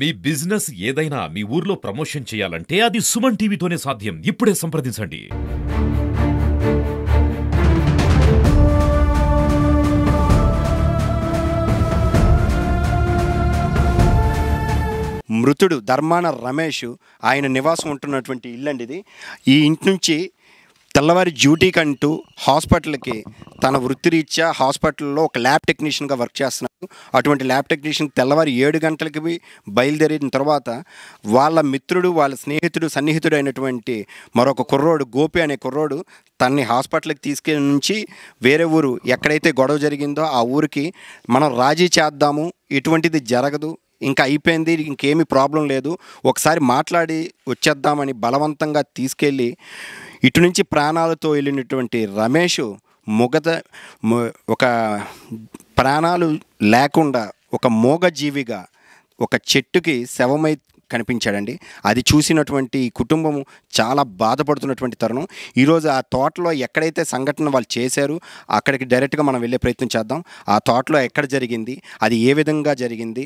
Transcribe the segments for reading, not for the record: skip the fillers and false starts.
మీ business ఏదైనా మీ ఊర్లో promotion చేయాలంటే అది సుమన్ టీవీతోనే సాధ్యం. ఇప్పుడే సంప్రదించండి. మృతుడు ధర్మాన రమేష్ ఆయన నివాసం ఉంటున్నటువంటి ఇల్లండి ఇది. ఈ ఇంటి నుంచి తెల్లవారి డ్యూటీకంటూ హాస్పిటల్కి తన వృత్తిరీత్యా హాస్పిటల్లో ఒక ల్యాబ్ టెక్నీషియన్గా వర్క్ చేస్తున్నాడు. అటువంటి ల్యాబ్ టెక్నీషియన్ తెల్లవారి 7 గంటలకి బయలుదేరిన తర్వాత వాళ్ళ మిత్రుడు, వాళ్ళ స్నేహితుడు, సన్నిహితుడు అయినటువంటి మరొక కుర్రోడు, గోపి అనే కుర్రోడు తన్ని హాస్పిటల్కి తీసుకెళ్ళి నుంచి వేరే ఊరు ఎక్కడైతే గొడవ జరిగిందో ఆ ఊరికి మనం రాజీ చేద్దాము, ఎటువంటిది జరగదు, ఇంకా అయిపోయింది, ఇంకేమీ ప్రాబ్లం లేదు, ఒకసారి మాట్లాడి వచ్చేద్దామని బలవంతంగా తీసుకెళ్ళి ఇటు నుంచి ప్రాణాలతో వెళ్ళినటువంటి రమేష్ ఒక ప్రాణాలు లేకుండా ఒక మూగజీవిగా ఒక చెట్టుకి శవమై కనిపించాడండి. అది చూసినటువంటి కుటుంబము చాలా బాధపడుతున్నటువంటి తరుణం. ఈరోజు ఆ తోటలో ఎక్కడైతే సంఘటన వాళ్ళు చేశారు అక్కడికి డైరెక్ట్గా మనం వెళ్ళే ప్రయత్నం చేద్దాం. ఆ తోటలో ఎక్కడ జరిగింది, అది ఏ విధంగా జరిగింది,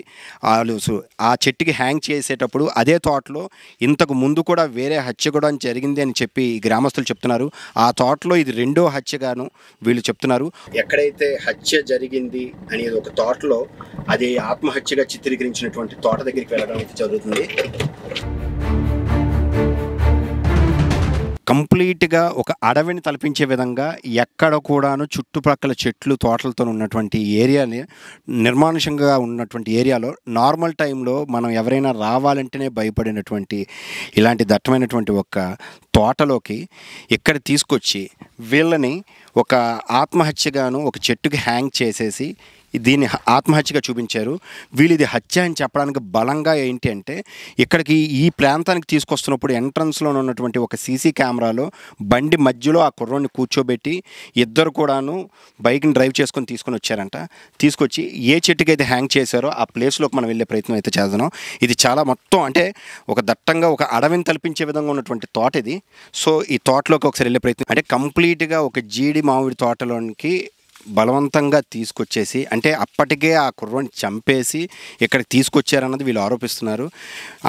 ఆ చెట్టుకి హ్యాంగ్ చేసేటప్పుడు అదే తోటలో ఇంతకు ముందు కూడా వేరే హత్య కూడా జరిగింది అని చెప్పి గ్రామస్తులు చెప్తున్నారు. ఆ తోటలో ఇది 2వ హత్యగాను వీళ్ళు చెప్తున్నారు. ఎక్కడైతే హత్య జరిగింది అనేది ఒక తోటలో అది ఆత్మహత్యగా చిత్రీకరించినటువంటి తోట దగ్గరికి వెళ్ళడం జరుగుతుంది. కంప్లీట్గా ఒక అడవిని తలపించే విధంగా ఎక్కడ కూడాను చుట్టుపక్కల చెట్లు తోటలతో ఉన్నటువంటి ఏరియాని నిర్మానుషంగా ఉన్నటువంటి ఏరియాలో నార్మల్ టైంలో మనం ఎవరైనా రావాలంటేనే భయపడినటువంటి ఇలాంటి దట్టమైనటువంటి ఒక తోటలోకి ఇక్కడ తీసుకొచ్చి వీళ్ళని ఒక ఆత్మహత్యగాను ఒక చెట్టుకి హ్యాంగ్ చేసేసి దీన్ని ఆత్మహత్యగా చూపించారు. వీళ్ళు ఇది హత్య అని చెప్పడానికి బలంగా ఏంటి అంటే ఇక్కడికి ఈ ప్రాంతానికి తీసుకొస్తున్నప్పుడు ఎంట్రన్స్లో ఉన్నటువంటి ఒక సీసీ కెమెరాలో బండి మధ్యలో ఆ కుర్రోని కూర్చోబెట్టి ఇద్దరు కూడాను బైక్ని డ్రైవ్ చేసుకొని తీసుకొని వచ్చారంట. తీసుకొచ్చి ఏ చెట్టుకి అయితే హ్యాంగ్ చేశారో ఆ ప్లేస్లోకి మనం వెళ్ళే ప్రయత్నం అయితే చేద్దాం. ఇది చాలా మొత్తం అంటే ఒక దట్టంగా ఒక అడవిని తలపించే విధంగా ఉన్నటువంటి తోట ఇది. సో ఈ తోటలోకి ఒకసారి వెళ్ళే ప్రయత్నం అంటే కంప్లీట్గా ఒక జీడి మామిడి తోటలోనికి బలవంతంగా తీసుకొచ్చేసి అంటే అప్పటికే ఆ కుర్రని చంపేసి ఇక్కడికి తీసుకొచ్చారన్నది వీళ్ళు ఆరోపిస్తున్నారు.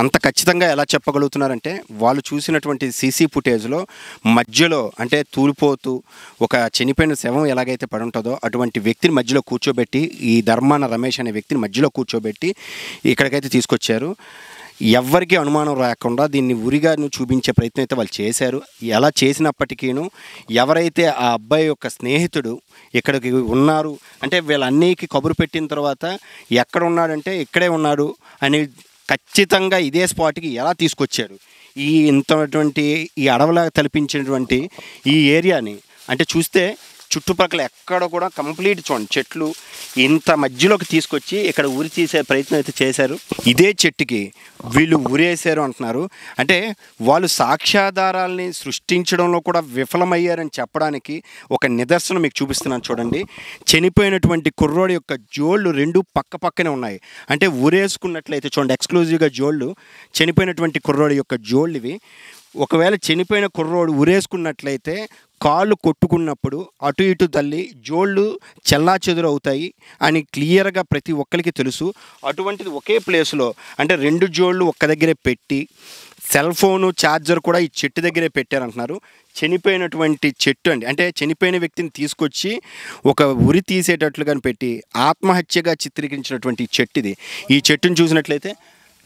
అంత ఖచ్చితంగా ఎలా చెప్పగలుగుతున్నారంటే వాళ్ళు చూసినటువంటి సీసీ ఫుటేజ్లో మధ్యలో అంటే తూలిపోతూ ఒక చనిపోయిన శవం ఎలాగైతే పడి ఉంటుందో అటువంటి వ్యక్తిని మధ్యలో కూర్చోబెట్టి ఈ ధర్మాన రమేష్ అనే వ్యక్తిని మధ్యలో కూర్చోబెట్టి ఇక్కడికైతే తీసుకొచ్చారు. ఎవ్వరికీ అనుమానం రాకుండా దీన్ని ఉరిగాను చూపించే ప్రయత్నం అయితే వాళ్ళు చేశారు. ఎలా చేసినప్పటికీను ఎవరైతే ఆ అబ్బాయి యొక్క స్నేహితుడు ఇక్కడికి ఉన్నారు అంటే వీళ్ళన్నీకి కబురు పెట్టిన తర్వాత ఎక్కడ ఉన్నాడంటే ఇక్కడే ఉన్నాడు అని ఖచ్చితంగా ఇదే స్పాట్కి ఎలా తీసుకొచ్చారు, ఈ ఇంతటువంటి ఈ అడవిలా తలపించినటువంటి ఈ ఏరియాని అంటే చూస్తే చుట్టుపక్కల ఎక్కడ కూడా కంప్లీట్ చూడండి చెట్లు ఇంత మధ్యలోకి తీసుకొచ్చి ఇక్కడ ఉరి తీసే ప్రయత్నం అయితే చేశారు. ఇదే చెట్టుకి వీళ్ళు ఉరేశారు అంటున్నారు. అంటే వాళ్ళు సాక్ష్యాధారాలని సృష్టించడంలో కూడా విఫలమయ్యారని చెప్పడానికి ఒక నిదర్శనం మీకు చూపిస్తున్నాను చూడండి. చనిపోయినటువంటి కుర్రోడి యొక్క జోళ్ళు 2 పక్క పక్కనే ఉన్నాయి. అంటే ఉరేసుకున్నట్లయితే చూడండి ఎక్స్క్లూజివ్గా జోళ్ళు చనిపోయినటువంటి కుర్రోడి యొక్క జోళ్ళు ఇవి. ఒకవేళ చనిపోయిన కుర్రోడు ఉరేసుకున్నట్లయితే కాళ్ళు కొట్టుకున్నప్పుడు అటు ఇటు తల్లి జోళ్ళు చెల్లాచెదురు అవుతాయి అని క్లియర్గా ప్రతి ఒక్కరికి తెలుసు. అటువంటిది ఒకే ప్లేస్లో అంటే 2 జోళ్ళు ఒక్క దగ్గరే పెట్టి సెల్ ఫోను ఛార్జర్ కూడా ఈ చెట్టు దగ్గరే పెట్టారంటున్నారు. చనిపోయినటువంటి చెట్టు అండి అంటే చనిపోయిన వ్యక్తిని తీసుకొచ్చి ఒక ఉరి తీసేటట్లుగా పెట్టి ఆత్మహత్యగా చిత్రీకరించినటువంటి చెట్టు ఇది. ఈ చెట్టును చూసినట్లయితే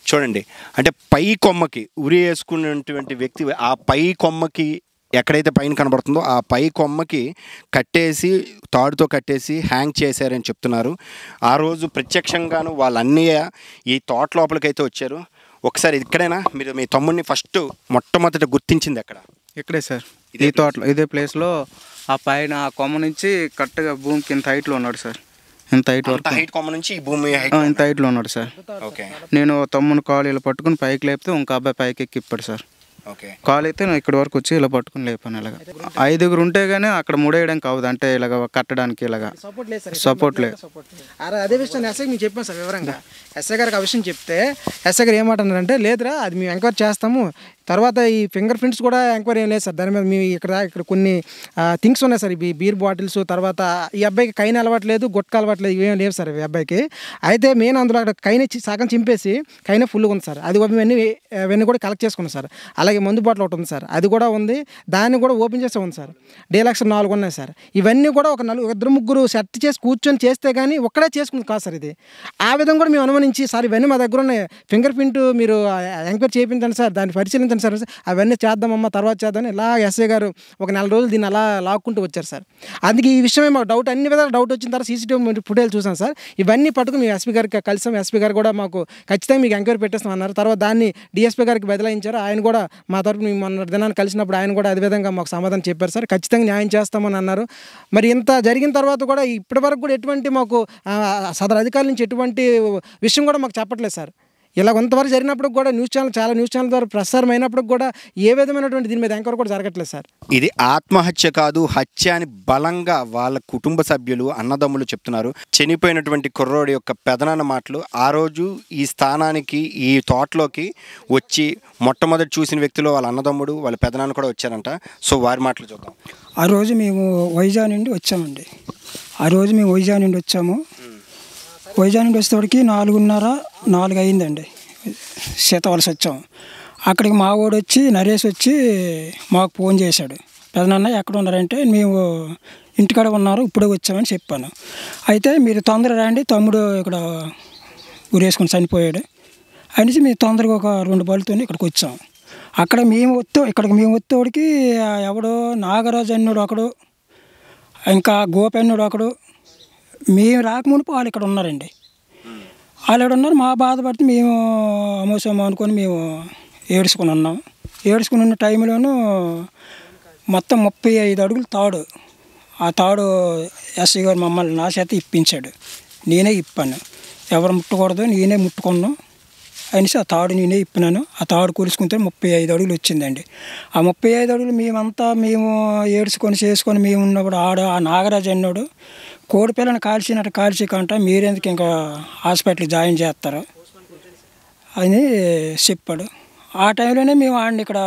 చూడండి అంటే పై కొమ్మకి ఉరి వేసుకున్నటువంటి వ్యక్తి ఆ పై కొమ్మకి ఎక్కడైతే పైన కనబడుతుందో ఆ పై కొమ్మకి కట్టేసి తాడుతో కట్టేసి హ్యాంగ్ చేశారని చెప్తున్నారు. ఆ రోజు ప్రత్యక్షంగాను వాళ్ళన్నయ్య ఈ తోట లోపలికైతే వచ్చారు. ఒకసారి ఇక్కడైనా మీరు మీ తమ్ముడిని మొట్టమొదట గుర్తించింది ఎక్కడ? ఇక్కడే సార్, ఈ తోటలో ఇదే ప్లేస్లో ఆ పైన ఆ కొమ్మ నుంచి కరెక్ట్గా భూమికి ఇంత హైట్లో ఉన్నాడు సార్. ఇంత హైట్ వరకు హైట్ కొమ్మ నుంచి ఈ భూమి ఇంత హైట్లో ఉన్నాడు సార్. ఓకే, నేను తమ్ముని కాలు ఇలా పట్టుకుని పైకి లేపితే ఇంకో అబ్బాయి పైకి ఎక్కిప్పాడు సార్. ఓకే, కాలు అయితే నేను ఇక్కడ వరకు వచ్చి ఇలా పట్టుకుని లేపాను. ఇలాగ 5గురు ఉంటే గానీ అక్కడ ముడేయడానికి అవ్వదు, అంటే ఇలాగ కట్టడానికి ఇలాగా సపోర్ట్ లేదు. అదే విషయం ఎస్ఐకి మేము చెప్పాం సార్ వివరంగా. ఎస్ఐ గారికి ఆ విషయం చెప్తే ఎస్ఐ గారు ఏమంటున్నారంటే లేదురా అది మేము ఎంక్వైరీ చేస్తాము, తర్వాత ఈ ఫింగర్ ప్రింట్స్ కూడా ఎంక్వైరీ ఏం లేదు సార్. దాని మీద మీ ఇక్కడ కొన్ని థింగ్స్ ఉన్నాయి సార్. ఈ బీర్ బాటిల్స్, తర్వాత ఈ అబ్బాయికి కైన అలవాట్లేదు, గుట్క అలవాట్లేదు, ఇవేం లేవు సార్ ఈ అబ్బాయికి. అయితే మెయిన్ అందులో అక్కడ కైన సగం చింపేసి కైన ఫుల్గా ఉంది సార్. అది ఇవన్నీ కూడా కలెక్ట్ చేసుకున్నాం సార్. అలాగే మందు బాటిల్ ఒకటి ఉంది సార్, అది కూడా ఉంది. దాన్ని కూడా ఓపెన్ చేస్తే ఉంది సార్. డీలక్స్ 4 ఉన్నాయి సార్. ఇవన్నీ కూడా ఒక 2-3 సెట్ చేసి కూర్చొని చేస్తే కానీ ఒక్కడే చేసుకుంది కాదు సార్ ఇది. ఆ విధంగా కూడా మేము అనుమానించి సార్ ఇవన్నీ మా దగ్గర ఉన్నాయి, ఫింగర్ ప్రింట్ మీరు ఎంక్వైరీ చేయించండి సార్, దాన్ని పరిశీలించండి సార్, అవన్నీ చేద్దామమ్మా తర్వాత చేద్దామని ఇలా ఎస్ఐ గారు ఒక 4 రోజులు దీన్ని అలా లాక్కుంటూ వచ్చారు సార్. అందుకే ఈ విషయమే మాకు డౌట్, అన్ని విధాలు డౌట్ వచ్చిన తర్వాత సీసీటీవీ ఫుటేజ్ చూసాం సార్. ఇవన్నీ పట్టుకుని మేము ఎస్పీ గారికి కలిసాం. ఎస్పీ గారు కూడా మాకు ఖచ్చితంగా మీకు ఎంక్వైరీ పెట్టేస్తాం అన్నారు. తర్వాత దాన్ని డిఎస్పీ గారికి బదలాయించారు. ఆయన కూడా మా తరపున మేము మొన్న దినాన్ని కలిసినప్పుడు ఆయన కూడా అదే విధంగా మాకు సమాధానం చెప్పారు సార్, ఖచ్చితంగా న్యాయం చేస్తామని అన్నారు. మరి ఇంత జరిగిన తర్వాత కూడా ఇప్పటివరకు కూడా ఎటువంటి మాకు సదరు అధికారుల నుంచి ఎటువంటి విషయం కూడా మాకు చెప్పట్లేదు సార్. ఇలా కొంతవరకు జరిగినప్పుడు కూడా చాలా న్యూస్ ఛానల్ ద్వారా ప్రసారం అయినప్పుడు కూడా ఏ విధమైనటువంటి దీని మీద ఎంక్వైరీ కూడా జరగట్లేదు సార్. ఇది ఆత్మహత్య కాదు, హత్య అని బలంగా వాళ్ళ కుటుంబ సభ్యులు, అన్నదమ్ములు చెప్తున్నారు. చనిపోయినటువంటి కుర్రోడి యొక్క పెదనాన్న మాటలు, ఆ రోజు ఈ స్థానానికి, ఈ తోటలోకి వచ్చి మొట్టమొదటి చూసిన వ్యక్తులు వాళ్ళ అన్నదమ్ముడు, వాళ్ళ పెదనాన్న కూడా వచ్చారంట. సో వారి మాటలు చూద్దాం. ఆ రోజు మేము వైజాగ్ నుండి వచ్చామండి. వైజాగ్ నుండి వచ్చేటప్పటికి 4:30 అయిందండి. సీతవలస వచ్చాము. అక్కడికి మా వాడు వచ్చి, నరేష్ వచ్చి మాకు ఫోన్ చేశాడు. పెదనాన్న ఎక్కడ ఉన్నారంటే, మేము ఇంటికాడ ఉన్నారు, ఇప్పుడే వచ్చామని చెప్పాను. అయితే మీరు తొందరగా రండి, తమ్ముడు ఇక్కడ ఉరేసుకొని చనిపోయాడు అనేసి మేము తొందరగా ఒక 2 బళ్ళతో ఇక్కడికి వచ్చాము. ఇక్కడికి మేము వచ్చేవాడికి ఎవడో నాగరాజు అన్నాడు ఒకడు, ఇంకా గోపి అన్నాడు ఒకడు. మేము రాకముందు వాళ్ళు ఇక్కడ ఉన్నారండి. వాళ్ళు ఇక్కడ ఉన్నారు. మా బాధపడితే మేము అమోసమో అనుకొని మేము ఏడ్చుకుని ఉన్నాం. ఏడ్చుకుని ఉన్న టైంలోనూ మొత్తం 35 అడుగులు తాడు. ఆ తాడు ఎస్ఐ గారు మమ్మల్ని నా చేత ఇప్పించాడు. నేనే ఇప్పాను, ఎవరు ముట్టకూడదు, నేనే ముట్టుకున్నాను అనేసి ఆ తాడు నేనే ఇప్పినాను. ఆ తాడు కూర్చుకుంటే 35 అడుగులు వచ్చిందండి. ఆ 35 అడుగులు మేము ఏడ్చుకొని చేసుకొని మేము ఉన్నప్పుడు ఆ నాగరాజు అన్నాడు, కోడి పిల్లని కాల్చి కంట మీరెందుకు ఇంకా హాస్పిటల్కి జాయిన్ చేస్తారు అని చెప్పాడు. ఆ టైంలోనే మేము ఆడిని ఇక్కడ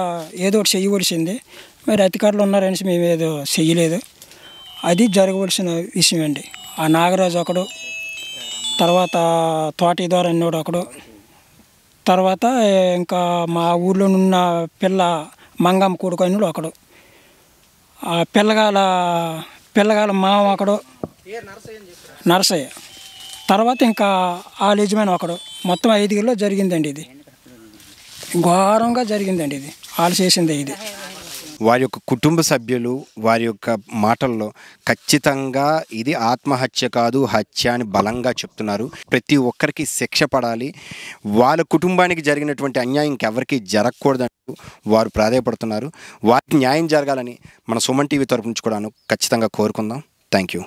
ఏదో ఒకటి చెయ్యవలసింది. మరి అధికారులు ఉన్నారనేసి మేము ఏదో చెయ్యలేదు. అది జరగవలసిన విషయం అండి. ఆ నాగరాజు ఒకడు, తర్వాత తోటిదారు అన్నోడు ఒకడు, తర్వాత ఇంకా మా ఊళ్ళో ఉన్న పిల్ల మంగమ్మ కొడుకు అన్నాడు ఒకడు, ఆ పిల్లగాల మామ ఒకడు నరసయ్య, తర్వాత ఇంకా ఆ యజమాని ఒకడు. మొత్తం 5 జరిగిందండి. ఇది ఘోరంగా జరిగిందండి. ఇది వాళ్ళు చేసిందే. ఇది వారి యొక్క కుటుంబ సభ్యులు వారి యొక్క మాటల్లో ఖచ్చితంగా ఇది ఆత్మహత్య కాదు, హత్య అని బలంగా చెప్తున్నారు. ప్రతి ఒక్కరికి శిక్ష పడాలి, వాళ్ళ కుటుంబానికి జరిగినటువంటి అన్యాయం ఇంకెవరికి జరగకూడదంటూ వారు ప్రాధాయపడుతున్నారు. వారికి న్యాయం జరగాలని మన సుమన్ టీవీ తరపు నుంచి కూడా ఖచ్చితంగా కోరుకుందాం. Thank you.